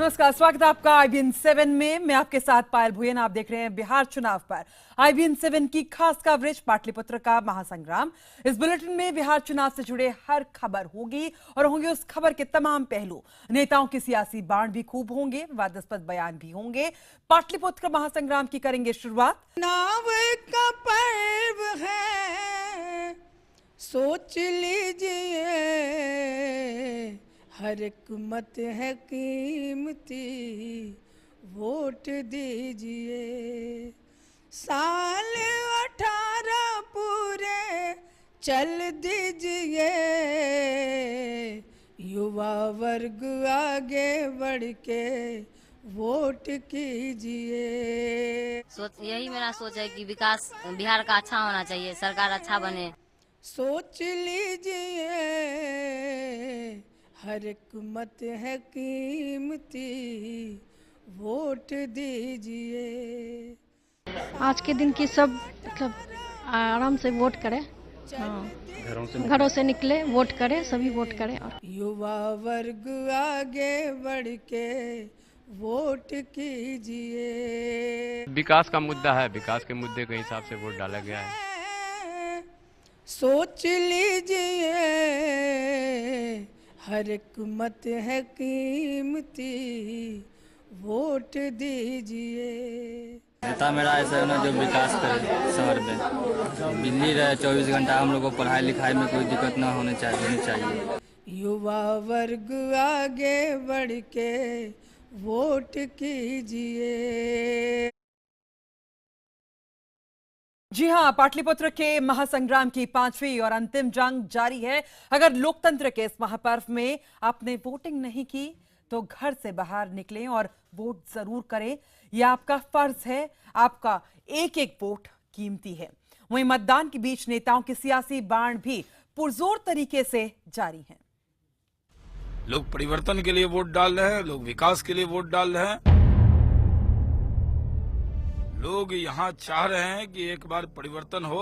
नमस्कार, स्वागत है आपका IBN 7 में। मैं आपके साथ पायल भुयन। आप देख रहे हैं बिहार चुनाव पर IBN 7 की खास कवरेज पाटलिपुत्र का महासंग्राम। इस बुलेटिन में बिहार चुनाव से जुड़े हर खबर होगी और होंगे उस खबर के तमाम पहलू। नेताओं के सियासी बाण भी खूब होंगे, विवादास्पद बयान भी होंगे। पाटलिपुत्र महासंग्राम की करेंगे शुरुआत। नाव का पर्व है, सोच लीजिए, हर एक मत है कीमती, वोट दीजिए। साल 18 पूरे चल दीजिए, युवा वर्ग आगे बढ़ के वोट कीजिए। यही मेरा सोच है कि विकास बिहार का अच्छा होना चाहिए, सरकार अच्छा बने। सोच लीजिए, हर एक मत है कीमती, वोट दीजिए। आज के दिन की सब मतलब आराम से वोट करें, घरों से निकले, वोट करें, सभी वोट करें। और युवा वर्ग आगे बढ़ के वोट कीजिए। विकास का मुद्दा है, विकास के मुद्दे के हिसाब से वोट डाला गया है। सोच लीजिए, हर एक मत है कीमती, वोट दीजिए। नेता मेरा ऐसा है ना जो विकास करे शहर में, बिजली रहे 24 घंटा, हम लोग को पढ़ाई लिखाई में कोई दिक्कत ना होनी चाहिए। युवा वर्ग आगे बढ़ के वोट कीजिए। जी हां, पाटलिपुत्र के महासंग्राम की 5वीं और अंतिम जंग जारी है। अगर लोकतंत्र के इस महापर्व में आपने वोटिंग नहीं की तो घर से बाहर निकलें और वोट जरूर करें। यह आपका फर्ज है, आपका एक एक वोट कीमती है। वहीं मतदान के बीच नेताओं के सियासी बाण भी पुरजोर तरीके से जारी हैं। लोग परिवर्तन के लिए वोट डाल रहे हैं, लोग विकास के लिए वोट डाल रहे हैं। लोग यहाँ चाह रहे हैं कि एक बार परिवर्तन हो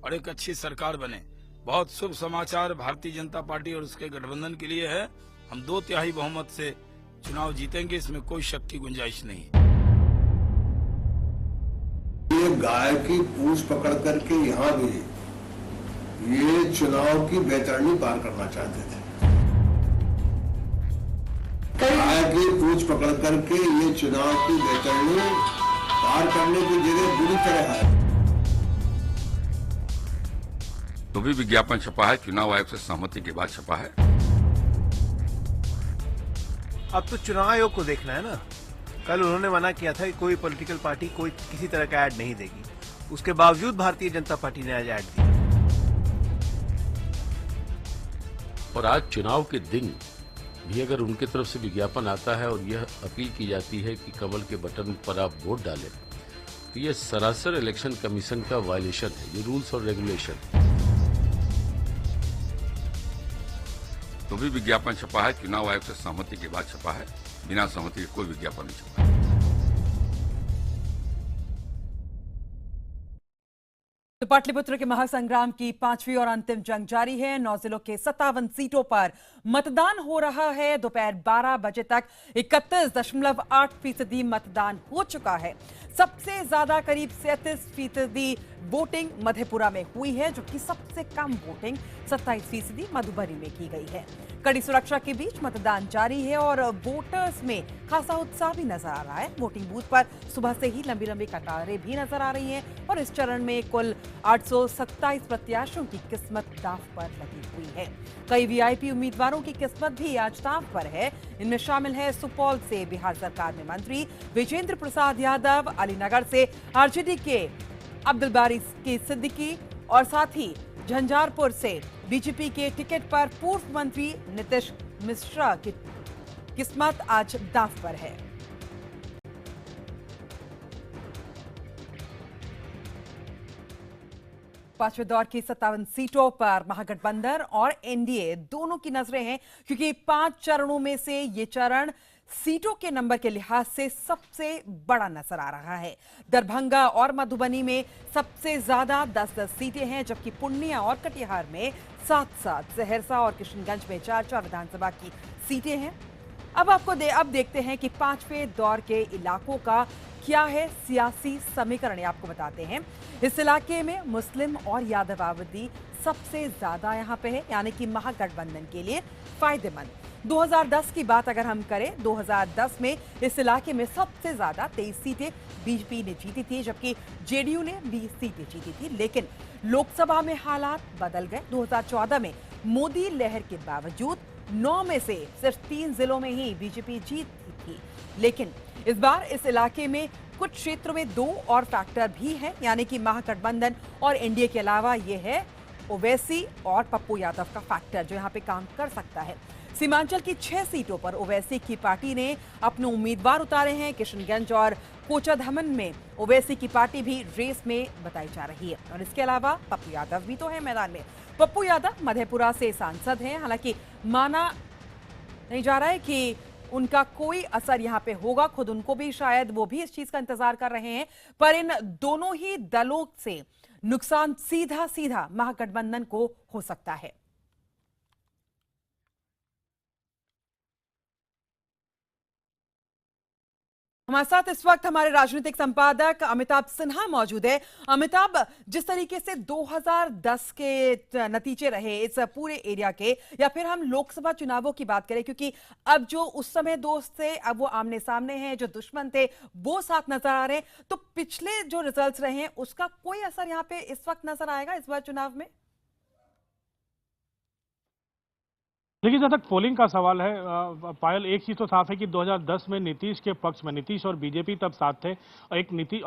और एक अच्छी सरकार बने। बहुत शुभ समाचार भारतीय जनता पार्टी और उसके गठबंधन के लिए है। हम 2/3 बहुमत से चुनाव जीतेंगे, इसमें कोई शक की गुंजाइश नहीं। ये गाय की पूंछ पकड़ करके यहाँ भी ये चुनाव की बेचैनी पार करना चाहते थे। गाय की पूंछ पकड़ करके ये चुनाव की बेचैनी पार करने की जगह बुरी तरह है। तो भी विज्ञापन छपा है, चुनाव आयोग से सहमति के बाद छपा है। अब तो चुनाव आयोग को देखना है ना। कल उन्होंने मना किया था कि कोई पॉलिटिकल पार्टी कोई किसी तरह का ऐड नहीं देगी, उसके बावजूद भारतीय जनता पार्टी ने आज ऐड दिया। और आज चुनाव के दिन भी अगर उनकी तरफ से विज्ञापन आता है और यह अपील की जाती है कि कमल के बटन पर आप वोट डालें, तो यह सरासर इलेक्शन कमीशन का वायलेशन है, ये रूल्स और रेगुलेशन। तो भी विज्ञापन छपा है, चुनाव आयोग से सहमति के बाद छपा है। बिना सहमति के कोई विज्ञापन नहीं छपा है। तो पाटलिपुत्र के महासंग्राम की 5वीं और अंतिम जंग जारी है। 9 जिलों के 57 सीटों पर मतदान हो रहा है। दोपहर 12 बजे तक 31.8% मतदान हो चुका है। सबसे ज्यादा करीब 37% वोटिंग मधेपुरा में हुई है, जबकि सबसे कम वोटिंग 27% मधुबनी में की गई है। कड़ी सुरक्षा के बीच मतदान जारी है और वोटर्स में खासा उत्साह भी नजर आ रहा है। वोटिंग बूथ पर सुबह से ही लंबी लंबी कतारें भी नजर आ रही हैं और इस चरण में कुल 827 प्रत्याशियों की किस्मत दांव पर लगी हुई है। कई वीआईपी उम्मीदवारों की किस्मत भी आज दांव पर है। इनमें शामिल है सुपौल से बिहार सरकार में मंत्री विजेंद्र प्रसाद यादव, अलीनगर से आरजेडी के अब्दुल बारी की सिद्दीकी और साथ ही झंझारपुर से बीजेपी के टिकट पर पूर्व मंत्री नीतीश मिश्रा की किस्मत आज दांव पर है। पांचवें दौर की 57 सीटों पर महागठबंधन और एनडीए दोनों की नजरें हैं, क्योंकि 5 चरणों में से ये चरण सीटों के नंबर के लिहाज से सबसे बड़ा नजर आ रहा है। दरभंगा और मधुबनी में सबसे ज्यादा 10-10 सीटें हैं, जबकि पूर्णिया और कटिहार में 7-7, सहरसा और किशनगंज में 4-4 विधानसभा की सीटें हैं। अब देखते हैं कि पांचवें दौर के इलाकों का क्या है सियासी समीकरण, आपको बताते हैं। इस इलाके में मुस्लिम और यादवावदी सबसे ज्यादा यहां पे है, यानी कि महागठबंधन के लिए फायदेमंद। 2010 की बात अगर हम करें, 2010 में इस इलाके में सबसे ज्यादा 23 सीटें बीजेपी ने जीती थी, जबकि जेडीयू ने 20 सीटें जीती थी। लेकिन लोकसभा में हालात बदल गए। 2014 में मोदी लहर के बावजूद 9 में से सिर्फ 3 जिलों में ही बीजेपी जीती थी। लेकिन इस बार इस इलाके में कुछ क्षेत्रों में 2 और फैक्टर भी हैं, यानी कि महागठबंधन और एनडीए के अलावा ये है ओवैसी और पप्पू यादव का फैक्टर जो यहां पे काम कर सकता है। सीमांचल की 6 सीटों पर ओवैसी की पार्टी ने अपने उम्मीदवार उतारे हैं। किशनगंज और कोचाधामन में ओवैसी की पार्टी भी रेस में बताई जा रही है। और इसके अलावा पप्पू यादव भी तो है मैदान में। पप्पू यादव मधेपुरा से सांसद हैं, हालांकि माना नहीं जा रहा है कि उनका कोई असर यहां पे होगा। खुद उनको भी शायद वो भी इस चीज का इंतजार कर रहे हैं, पर इन दोनों ही दलों से नुकसान सीधा सीधा महागठबंधन को हो सकता है। हमारे साथ इस वक्त हमारे राजनीतिक संपादक अमिताभ सिन्हा मौजूद है। अमिताभ, जिस तरीके से 2010 के नतीजे रहे इस पूरे एरिया के, या फिर हम लोकसभा चुनावों की बात करें, क्योंकि अब जो उस समय दोस्त थे अब वो आमने सामने हैं, जो दुश्मन थे वो साथ नजर आ रहे हैं, तो पिछले जो रिजल्ट्स रहे हैं उसका कोई असर यहाँ पे इस वक्त नजर आएगा इस बार चुनाव में? देखिए, जहाँ तक पोलिंग का सवाल है पायल, एक चीज तो साफ है कि 2010 में नीतीश के पक्ष में, नीतीश और बीजेपी तब साथ थे, और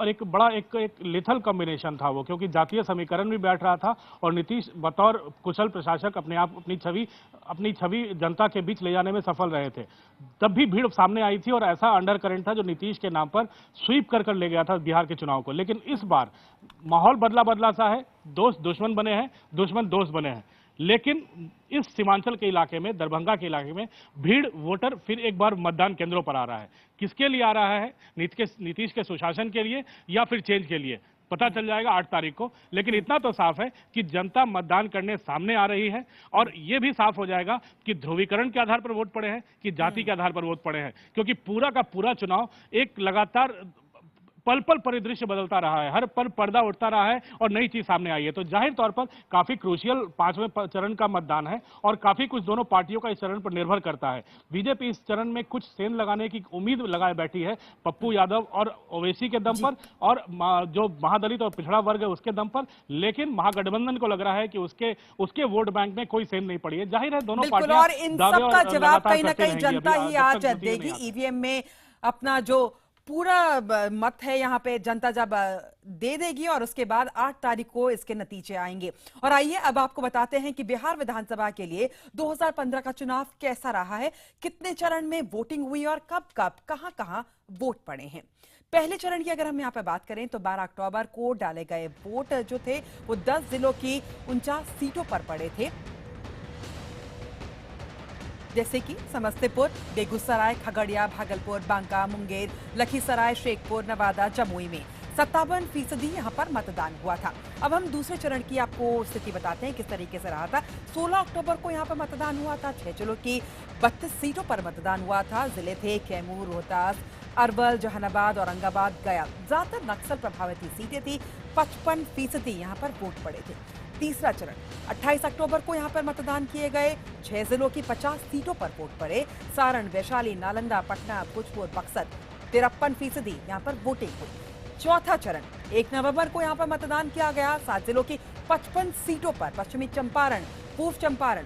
एक बड़ा लेथल कॉम्बिनेशन था वो, क्योंकि जातीय समीकरण भी बैठ रहा था और नीतीश बतौर कुशल प्रशासक अपनी छवि जनता के बीच ले जाने में सफल रहे थे। तब भी भीड़ सामने आई थी और ऐसा अंडर करंट था जो नीतीश के नाम पर स्वीप कर ले गया था बिहार के चुनाव को। लेकिन इस बार माहौल बदला सा है, दोस्त दुश्मन बने हैं, दुश्मन दोस्त बने हैं। लेकिन इस सीमांचल के इलाके में, दरभंगा के इलाके में भीड़ वोटर फिर एक बार मतदान केंद्रों पर आ रहा है। किसके लिए आ रहा है? नीतीश के सुशासन के लिए या फिर चेंज के लिए? पता चल जाएगा 8 तारीख को। लेकिन इतना तो साफ है कि जनता मतदान करने सामने आ रही है, और यह भी साफ हो जाएगा कि ध्रुवीकरण के आधार पर वोट पड़े हैं कि जाति के आधार पर वोट पड़े हैं, क्योंकि पूरा का पूरा चुनाव एक लगातार पल पल परिदृश्य बदलता रहा है, हर पल पर्दा उठता रहा है और नई चीज सामने आई है। तो जाहिर तौर पर काफी क्रूशियल 5वें चरण का मतदान है, और काफी कुछ दोनों पार्टियों का इस चरण पर निर्भर करता है। बीजेपी इस चरण में कुछ सेंध लगाने की उम्मीद लगाए बैठी है, पप्पू यादव और ओवैसी के दम पर, और जो महादलित और पिछड़ा वर्ग है उसके दम पर। लेकिन महागठबंधन को लग रहा है कि उसके वोट बैंक में कोई सेंध नहीं पड़ी है। जाहिर है दोनों पार्टियां, और इन सब का जवाब कहीं ना कहीं जनता ही आज देगी। ईवीएम में अपना जो पूरा मत है यहाँ पे जनता जब दे देगी, और उसके बाद 8 तारीख को इसके नतीजे आएंगे। और आइए अब आपको बताते हैं कि बिहार विधानसभा के लिए 2015 का चुनाव कैसा रहा है, कितने चरण में वोटिंग हुई और कब कब कहां कहां वोट पड़े हैं। पहले चरण की अगर हम यहाँ पे बात करें तो 12 अक्टूबर को डाले गए वोट जो थे वो 10 जिलों की 49 सीटों पर पड़े थे, जैसे कि समस्तीपुर, बेगूसराय, खगड़िया, भागलपुर, बांका, मुंगेर, लखीसराय, शेखपुर, नवादा, जमुई में 57% यहां पर मतदान हुआ था। अब हम दूसरे चरण की आपको स्थिति बताते हैं किस तरीके से रहा था। 16 अक्टूबर को यहां पर मतदान हुआ था। 6 जिलों की 32 सीटों पर मतदान हुआ था। जिले थे कैमूर, रोहतास, अरवल, जहानाबाद, औरंगाबाद, गया। ज्यादातर नक्सल प्रभावित सीटें थी। 55% यहां पर वोट पड़े थे। तीसरा चरण 28 अक्टूबर को यहां पर मतदान किए गए। 6 जिलों की 50 सीटों पर वोट पड़े। सारण, वैशाली, नालंदा, पटना, भोजपुर, बक्सर 53% यहां पर वोटिंग हुई। चौथा चरण 1 नवंबर को यहां पर मतदान किया गया। 7 जिलों की 55 सीटों पर, पश्चिमी चंपारण, पूर्व चंपारण,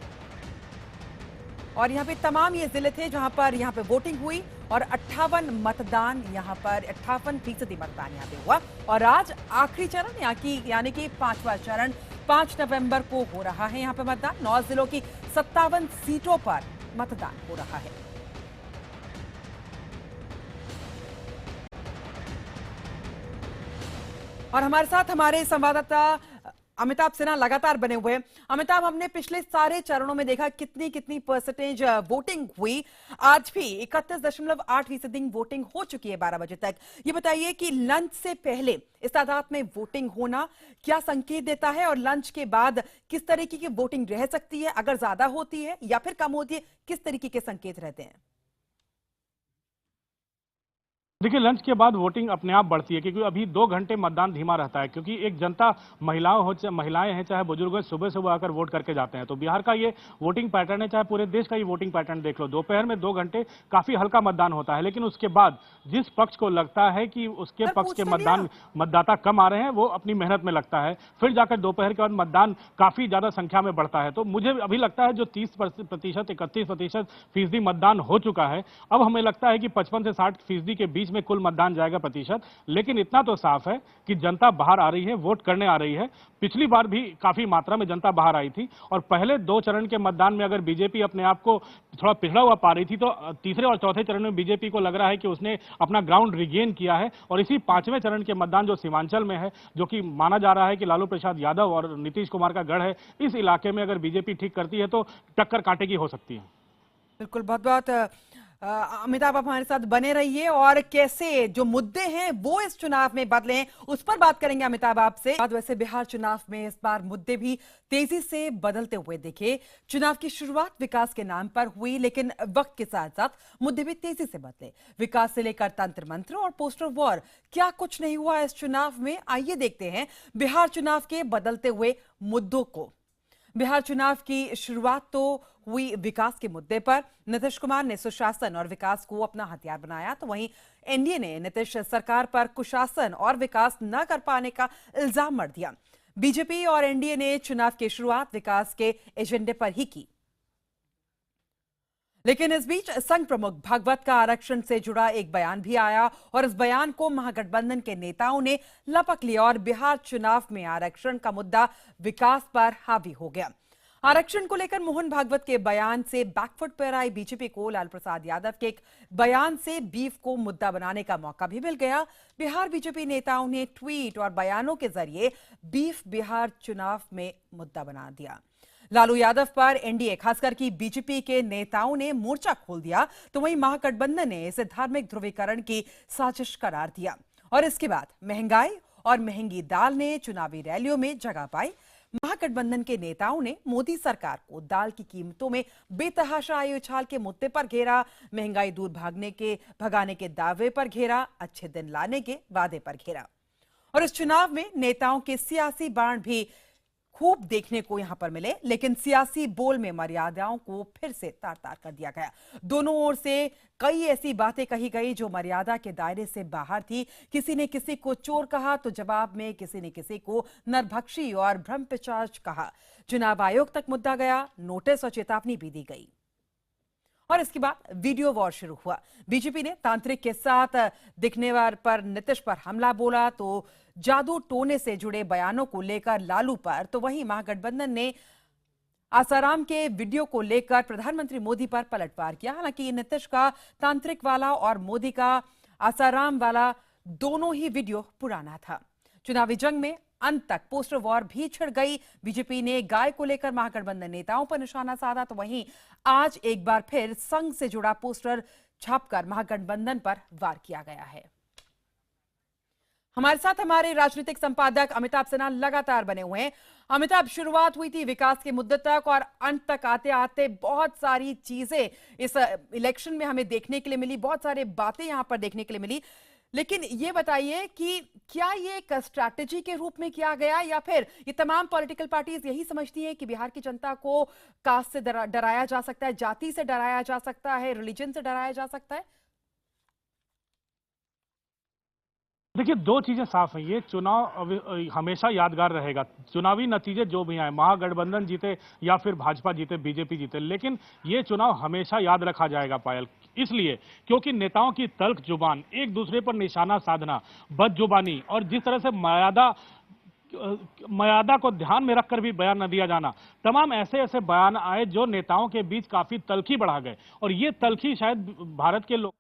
और यहाँ पे तमाम ये जिले थे जहां पर यहाँ पे वोटिंग हुई, और 58 मतदान यहाँ पर 58% मतदान यहाँ पे हुआ। और आज आखिरी चरण यानी कि 5वां चरण 5 नवंबर को हो रहा है। यहाँ पे मतदान 9 जिलों की 57 सीटों पर मतदान हो रहा है। और हमारे साथ हमारे संवाददाता अमिताभ सिन्हा लगातार बने हुए हैं। अमिताभ, हमने पिछले सारे चरणों में देखा कितनी परसेंटेज वोटिंग हुई। आज भी 31.8% वोटिंग हो चुकी है 12 बजे तक। ये बताइए कि लंच से पहले इस तादाद में वोटिंग होना क्या संकेत देता है, और लंच के बाद किस तरीके की वोटिंग रह सकती है? अगर ज्यादा होती है या फिर कम होती है, किस तरीके के संकेत रहते हैं? देखिए, लंच के बाद वोटिंग अपने आप बढ़ती है, क्योंकि अभी 2 घंटे मतदान धीमा रहता है, क्योंकि एक जनता महिलाएं हैं चाहे बुजुर्ग हैं, सुबह सुबह आकर वोट करके जाते हैं। तो बिहार का ये वोटिंग पैटर्न है, चाहे पूरे देश का ये वोटिंग पैटर्न देख लो, दोपहर में 2 घंटे काफी हल्का मतदान होता है, लेकिन उसके बाद जिस पक्ष को लगता है कि उसके पक्ष के मतदाता कम आ रहे हैं, वो अपनी मेहनत में लगता है, फिर जाकर दोपहर के बाद मतदान काफी ज्यादा संख्या में बढ़ता है। तो मुझे अभी लगता है जो 30%, 31% मतदान हो चुका है, अब हमें लगता है कि 55 से 60% के बीच में कुल मतदान जाएगा प्रतिशत। लेकिन इतना तो साफ है कि जनता बाहर आ रही है, वोट करने आ रही है। पिछली बार भी काफी मात्रा में जनता बाहर आई थी, और पहले 2 चरण के मतदान में अगर बीजेपी अपने आप को थोड़ा पिछड़ा हुआ पा रही थी, तो तीसरे और चौथे चरण में बीजेपी को लग रहा है कि उसने अपना ग्राउंड रिगेन किया है। और इसी 5वें चरण के मतदान जो सीमांचल में है, जो कि माना जा रहा है कि लालू प्रसाद यादव और नीतीश कुमार का गढ़ है, इस इलाके में अगर बीजेपी ठीक करती है तो टक्कर कांटे की हो सकती है। बिल्कुल, बहुत बहुत अमिताभ, आप हमारे साथ बने रहिए, और कैसे जो मुद्दे हैं वो इस चुनाव में बदले हैं उस पर बात करेंगे अमिताभ आपसे। वैसे बिहार चुनाव में इस बार मुद्दे भी तेजी से बदलते हुए दिखे। चुनाव की शुरुआत विकास के नाम पर हुई, लेकिन वक्त के साथ साथ मुद्दे भी तेजी से बदले। विकास से लेकर तंत्र मंत्र और पोस्टर वॉर, क्या कुछ नहीं हुआ इस चुनाव में? आइए देखते हैं बिहार चुनाव के बदलते हुए मुद्दों को। बिहार चुनाव की शुरुआत तो हुई विकास के मुद्दे पर। नीतीश कुमार ने सुशासन और विकास को अपना हथियार बनाया, तो वहीं एनडीए ने नीतीश सरकार पर कुशासन और विकास न कर पाने का इल्जाम मढ़ दिया। बीजेपी और एनडीए ने चुनाव की शुरुआत विकास के एजेंडे पर ही की। लेकिन इस बीच संघ प्रमुख भागवत का आरक्षण से जुड़ा एक बयान भी आया, और इस बयान को महागठबंधन के नेताओं ने लपक लिया, और बिहार चुनाव में आरक्षण का मुद्दा विकास पर हावी हो गया। आरक्षण को लेकर मोहन भागवत के बयान से बैकफुट पर आई बीजेपी को लालू प्रसाद यादव के एक बयान से बीफ को मुद्दा बनाने का मौका भी मिल गया। बिहार बीजेपी नेताओं ने ट्वीट और बयानों के जरिए बीफ बिहार चुनाव में मुद्दा बना दिया। लालू यादव पर एनडीए, खासकर की बीजेपी के नेताओं ने मोर्चा खोल दिया, तो वहीं महागठबंधन ने इसे धार्मिक ध्रुवीकरण की साजिश करार दिया। और इसके बाद महंगाई और महंगी दाल ने चुनावी रैलियों में जगह पाई। महागठबंधन के नेताओं ने मोदी सरकार को दाल की कीमतों में बेतहाशा आय उछाल के मुद्दे पर घेरा, महंगाई दूर भगाने के दावे पर घेरा, अच्छे दिन लाने के वादे पर घेरा। और इस चुनाव में नेताओं के सियासी बाण भी खूब देखने को यहां पर मिले, लेकिन सियासी बोल में मर्यादाओं को फिर से तार-तार कर दिया गया। दोनों ओर से कई ऐसी बातें कही गई जो मर्यादा के दायरे से बाहर थी। किसी ने किसी को चोर कहा, तो जवाब में किसी ने किसी को नरभक्षी और ब्रह्मपिशाच कहा। चुनाव आयोग तक मुद्दा गया, नोटिस और चेतावनी भी दी गई। और इसके बाद वीडियो वॉर शुरू हुआ। बीजेपी ने तांत्रिक के साथ दिखने पर नीतीश पर हमला बोला, तो जादू टोने से जुड़े बयानों को लेकर लालू पर, तो वहीं महागठबंधन ने आसाराम के वीडियो को लेकर प्रधानमंत्री मोदी पर पलटवार किया। हालांकि नीतीश का तांत्रिक वाला और मोदी का आसाराम वाला दोनों ही वीडियो पुराना था। चुनावी जंग में अंत तक पोस्टर वॉर भी छिड़ गई। बीजेपी ने गाय को लेकर महागठबंधन नेताओं पर निशाना साधा, तो वहीं आज एक बार फिर संघ से जुड़ा पोस्टर छापकर महागठबंधन पर वार किया गया है। हमारे साथ हमारे राजनीतिक संपादक अमिताभ सिन्हा लगातार बने हुए हैं। अमिताभ, शुरुआत हुई थी विकास के मुद्दे तक, और अंत तक आते आते बहुत सारी चीजें इस इलेक्शन में हमें देखने के लिए मिली, बहुत सारी बातें यहां पर देखने के लिए मिली। लेकिन ये बताइए कि क्या ये एक स्ट्रैटेजी के रूप में किया गया, या फिर ये तमाम पॉलिटिकल पार्टीज यही समझती हैं कि बिहार की जनता को कास्ट से डराया जा सकता है, जाति से डराया जा सकता है, रिलीजन से डराया जा सकता है? देखिए, 2 चीजें साफ हैं। ये चुनाव हमेशा यादगार रहेगा। चुनावी नतीजे जो भी आए, महागठबंधन जीते या फिर भाजपा जीते, बीजेपी जीते, लेकिन ये चुनाव हमेशा याद रखा जाएगा पायल, इसलिए क्योंकि नेताओं की तल्ख जुबान, एक दूसरे पर निशाना साधना, बदजुबानी, और जिस तरह से मर्यादा को ध्यान में रखकर भी बयान न दिया जाना, तमाम ऐसे बयान आए जो नेताओं के बीच काफी तल्खी बढ़ा गए। और ये तल्खी शायद भारत के लोग